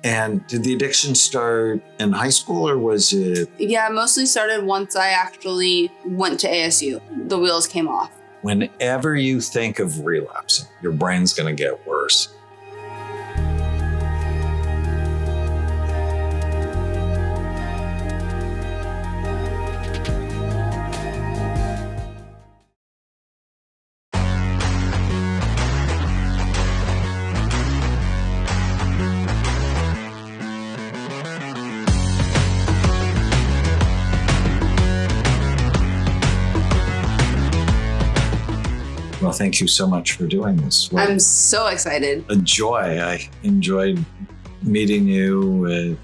And did the addiction start in high school or was it? Yeah, mostly started once I actually went to ASU. The wheels came off. Whenever you think of relapsing, your brain's going to get worse. Well, thank you so much for doing this. Well, I'm so excited. A joy. I enjoyed meeting you at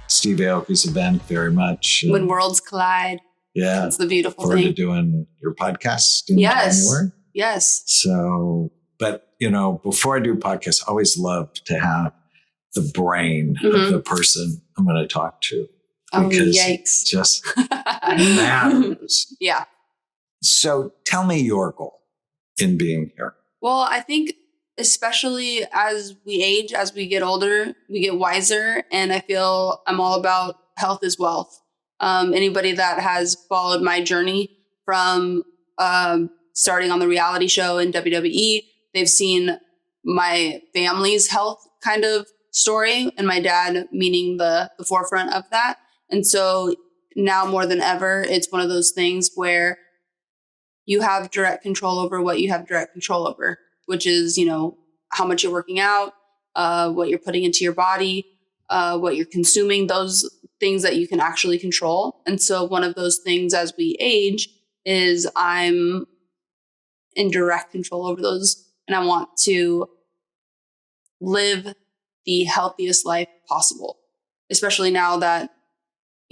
Steve Aoki's event very much. When worlds collide. Yeah. That's the beautiful forward thing. to doing your podcast in January. Yes. So, but before I do podcasts, I always love to have the brain of the person I'm going to talk to. Because yikes. It just matters. Yeah. So tell me your goal in being here. Well, I think especially as we age, as we get older, we get wiser. And I feel I'm all about health is wealth. Anybody that has followed my journey from starting on the reality show in WWE, they've seen my family's health kind of story and my dad meaning the forefront of that. And so now more than ever, it's one of those things where you have direct control over what you have direct control over, which is, how much you're working out, what you're putting into your body, what you're consuming, those things that you can actually control. And so one of those things as we age is I'm in direct control over those. And I want to live the healthiest life possible, especially now that,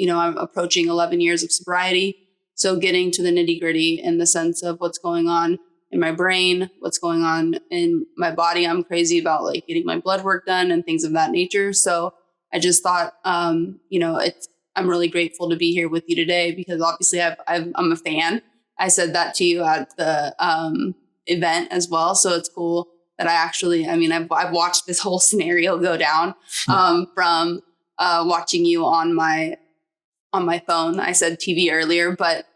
I'm approaching 11 years of sobriety. So getting to the nitty gritty in the sense of what's going on in my brain, what's going on in my body. I'm crazy about getting my blood work done and things of that nature. So I just thought, I'm really grateful to be here with you today because obviously I'm a fan. I said that to you at the event as well. So it's cool that I've watched this whole scenario go down from watching you on my phone. I said TV earlier, but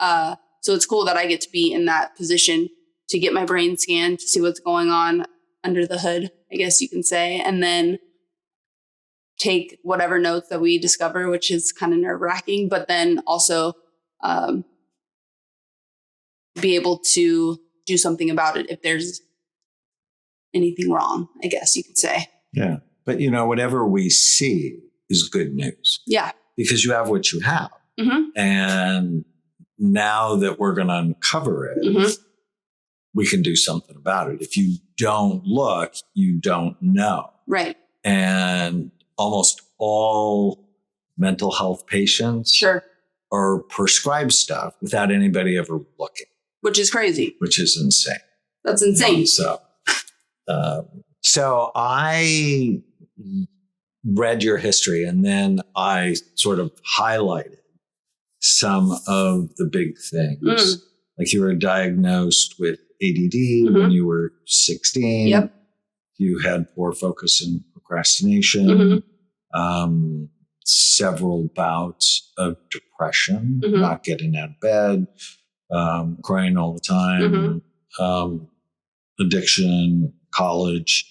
so it's cool that I get to be in that position to get my brain scanned to see what's going on under the hood, I guess you can say, and then take whatever notes that we discover, which is kind of nerve-wracking, but then also be able to do something about it if there's anything wrong, I guess you could say. Yeah. But, whatever we see is good news. Yeah. Because you have what you have. Mm-hmm. And now that we're going to uncover it, we can do something about it. If you don't look, you don't know. Right. And almost all mental health patients are prescribed stuff without anybody ever looking. Which is crazy. Which is insane. That's insane. So I read your history and then I sort of highlighted some of the big things. Like you were diagnosed with ADD when you were 16. Yep. You had poor focus and procrastination, several bouts of depression, not getting out of bed, crying all the time, addiction, college,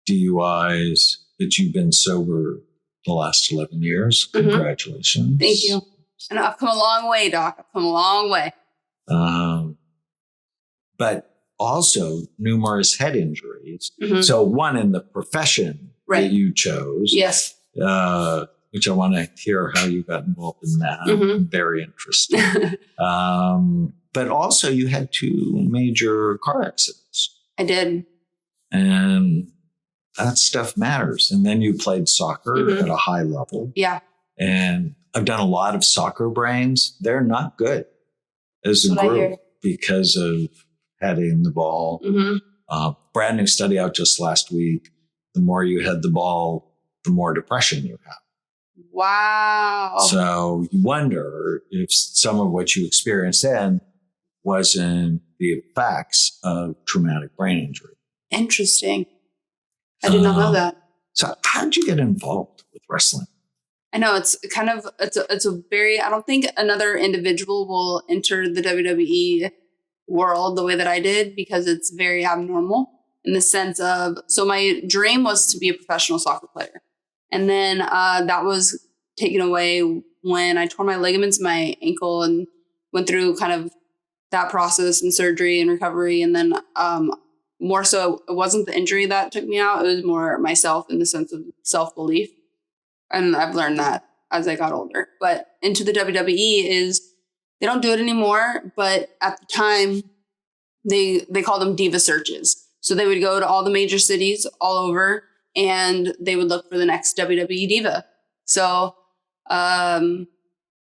DUIs, that you've been sober the last 11 years. Congratulations. Thank you. And I've come a long way, Doc. I've come a long way. But also numerous head injuries. So one in the profession that you chose. Yes. Which I want to hear how you got involved in that. Very interesting. But also you had 2 major car accidents. I did. And that stuff matters. And then you played soccer at a high level. Yeah. And I've done a lot of soccer brains. They're not good as a group because of heading the ball. Brand new study out just last week. The more you head the ball, the more depression you have. Wow. So you wonder if some of what you experienced then wasn't the effects of traumatic brain injury. Interesting. I did not know that. So how did you get involved with wrestling. I know it's a very, I don't think another individual will enter the WWE world the way that I did, because it's very abnormal in the sense of, so my dream was to be a professional soccer player. And then that was taken away when I tore my ligaments in my ankle and went through kind of that process and surgery and recovery. And then more so, it wasn't the injury that took me out. It was more myself in the sense of self-belief. And I've learned that as I got older. But into the WWE is, they don't do it anymore. But at the time, they called them diva searches. So they would go to all the major cities all over, and they would look for the next WWE diva. So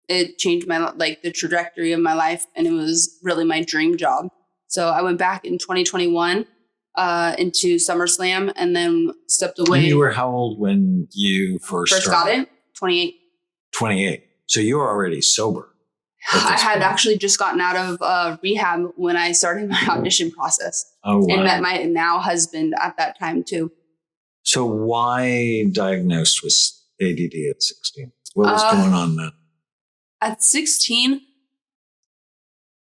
it changed the trajectory of my life, and it was really my dream job. So I went back in 2021 into SummerSlam, and then stepped away. And you were how old when you first got it? 28. 28. So you were already sober. I had actually just gotten out of rehab when I started my audition process. Oh, wow. And met my now husband at that time too. So why diagnosed with ADD at 16? What was going on then? At 16,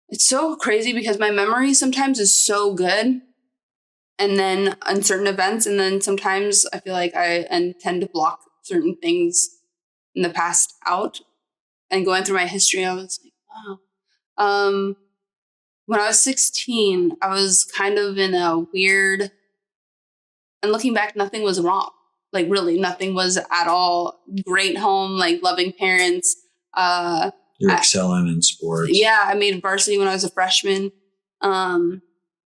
it's so crazy because my memory sometimes is so good. And then on certain events, and then sometimes I feel like I tend to block certain things in the past out. And going through my history, I was like, wow. When I was 16, I was kind of in a weird, and looking back, nothing was wrong. Like really, nothing was at all. Great home, like loving parents. You're excelling in sports. Yeah, I made varsity when I was a freshman. I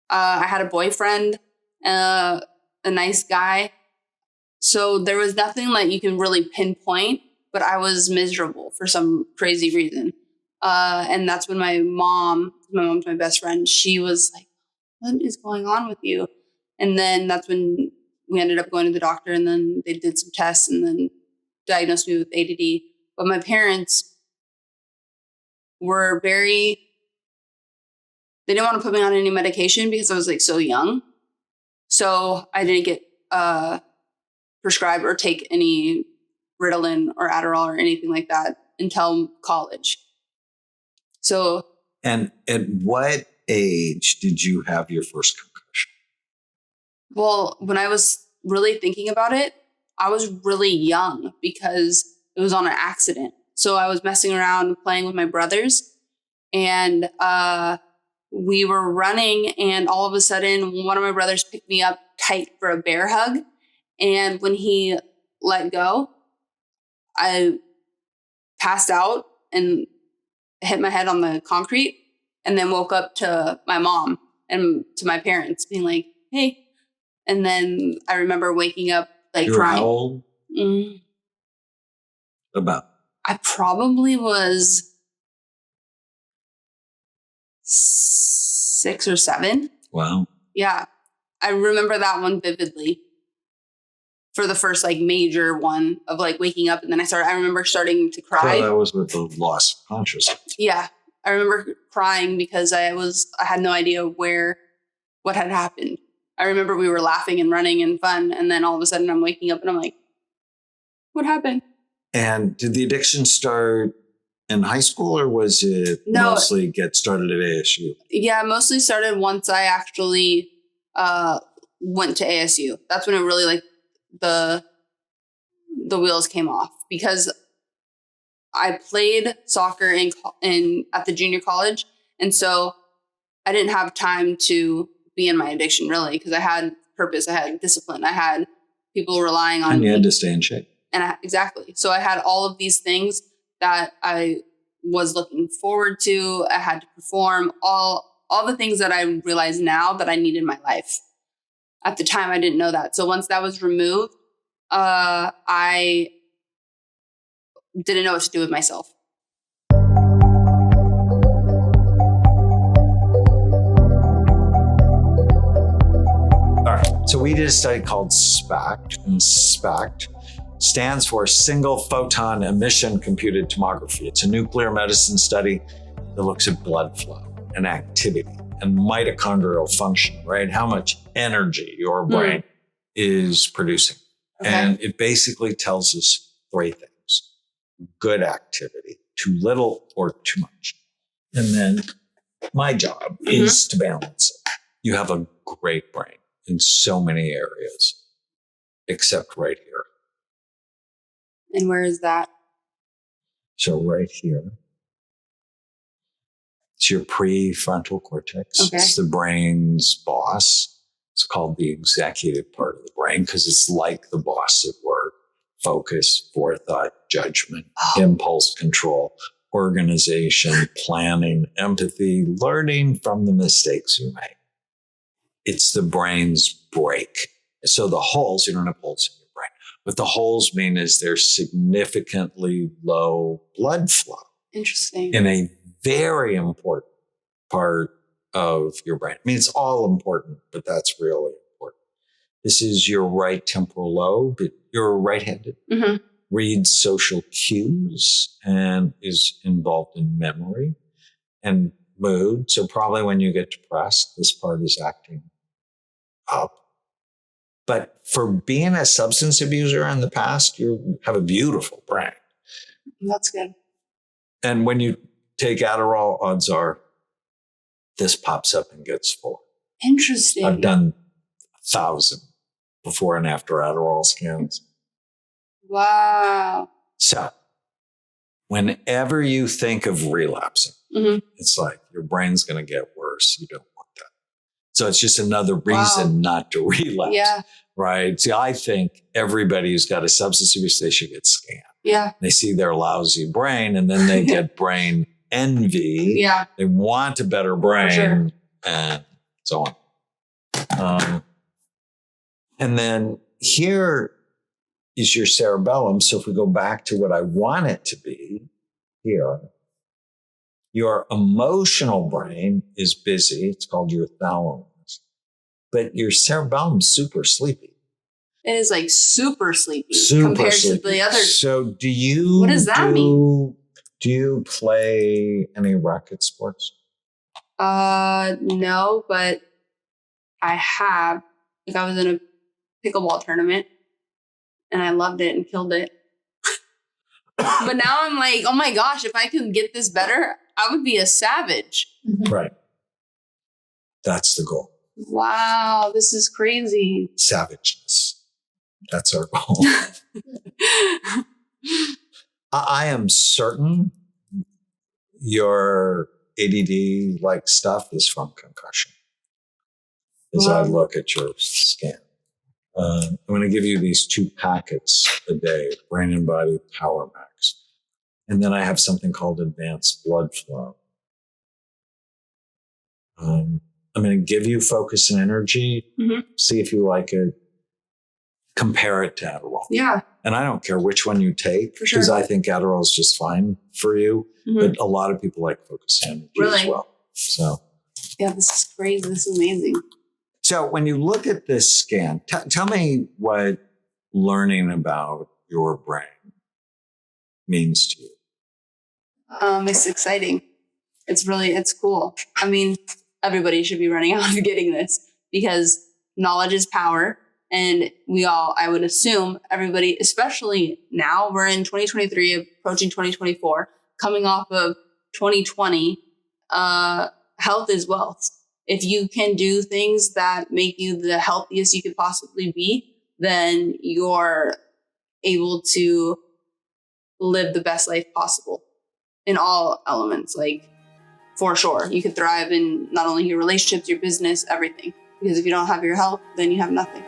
had a boyfriend, a nice guy. So there was nothing like you can really pinpoint, but I was miserable for some crazy reason. And that's when my mom's my best friend, she was like, what is going on with you? And then that's when we ended up going to the doctor, and then they did some tests and then diagnosed me with ADD. But my parents were they didn't want to put me on any medication because I was like so young. So I didn't get prescribed or take any Ritalin or Adderall or anything like that until college. So. And at what age did you have your first concussion? Well, when I was really thinking about it, I was really young because it was on an accident. So I was messing around playing with my brothers, and we were running, and all of a sudden one of my brothers picked me up tight for a bear hug. And when he let go, I passed out and hit my head on the concrete, and then woke up to my mom and to my parents being like, hey. And then I remember waking up like crying. How old? About? I probably was 6 or 7. Wow. Yeah. I remember that one vividly for the first like major one of like waking up. And then I remember starting to cry. So that was with the loss of consciousness. Yeah. I remember crying because I had no idea what had happened. I remember we were laughing and running and fun. And then all of a sudden I'm waking up and I'm like, what happened? And did the addiction start in high school, or was it mostly get started at ASU? Yeah, mostly started once I actually went to ASU. That's when it really like the wheels came off, because I played soccer at the junior college. And so I didn't have time to be in my addiction really, because I had purpose, I had discipline, I had people relying on me. And you had to stay in shape. And exactly. So I had all of these things that I was looking forward to. I had to perform all the things that I realize now that I need in my life. At the time, I didn't know that. So once that was removed, I didn't know what to do with myself. All right. So we did a study called SPECT, and SPECT stands for Single Photon Emission Computed Tomography. It's a nuclear medicine study that looks at blood flow and activity and mitochondrial function, right? How much energy your brain is producing. Okay. And it basically tells us three things: good activity, too little or too much. And then my job is to balance it. You have a great brain in so many areas, except right here. And where is that? So right here, it's your prefrontal cortex. Okay. It's the brain's boss. It's called the executive part of the brain because it's like the boss at work. Focus, forethought, judgment, impulse control, organization, planning, empathy, learning from the mistakes you make. It's the brain's brake. So the holes, you don't have holes in your brain. What the holes mean is there's significantly low blood flow. Interesting. In a very important part of your brain. I mean, it's all important, but that's really important. This is your right temporal lobe. You're right-handed. Reads social cues and is involved in memory and mood. So probably when you get depressed, this part is acting up. But for being a substance abuser in the past, you have a beautiful brain. That's good. And when you take Adderall, odds are this pops up and gets full. Interesting. I've done 1,000 before and after Adderall scans. Wow. So whenever you think of relapsing, it's like your brain's going to get worse. You don't want that. So it's just another reason not to relapse. Yeah. Right. See, I think everybody who's got a substance abuse, they should get scanned. Yeah. They see their lousy brain and then they get brain envy. Yeah. They want a better brain. Sure. And so on. And then here is your cerebellum. So if we go back to what I want it to be here, your emotional brain is busy. It's called your thalamus. But your cerebellum's super sleepy. It is like super sleepy compared to the other. So do you... What does that mean? Do you play any racket sports? No, but I have. Like I was in a pickleball tournament and I loved it and killed it. But now I'm like, oh my gosh, if I could get this better, I would be a savage. Right. That's the goal. Wow, this is crazy. Savageness. That's our goal. I am certain your ADD-like stuff is from concussion. As I look at your scan. I'm going to give you these 2 packets a day, Brain and Body Power Max. And then I have something called advanced blood flow. I'm going to give you focus and energy, see if you like it, compare it to Adderall. Yeah. And I don't care which one you take, because I think Adderall is just fine for you. But a lot of people like focus and energy as well. So, yeah, this is crazy. This is amazing. So when you look at this scan, tell me what learning about your brain means to you. It's exciting. It's cool. I mean, everybody should be running out of getting this because knowledge is power. And I would assume everybody, especially now we're in 2023, approaching 2024, coming off of 2020, health is wealth. If you can do things that make you the healthiest you could possibly be, then you're able to live the best life possible in all elements. Like, for sure, you could thrive in not only your relationships, your business, everything. Because if you don't have your health, then you have nothing.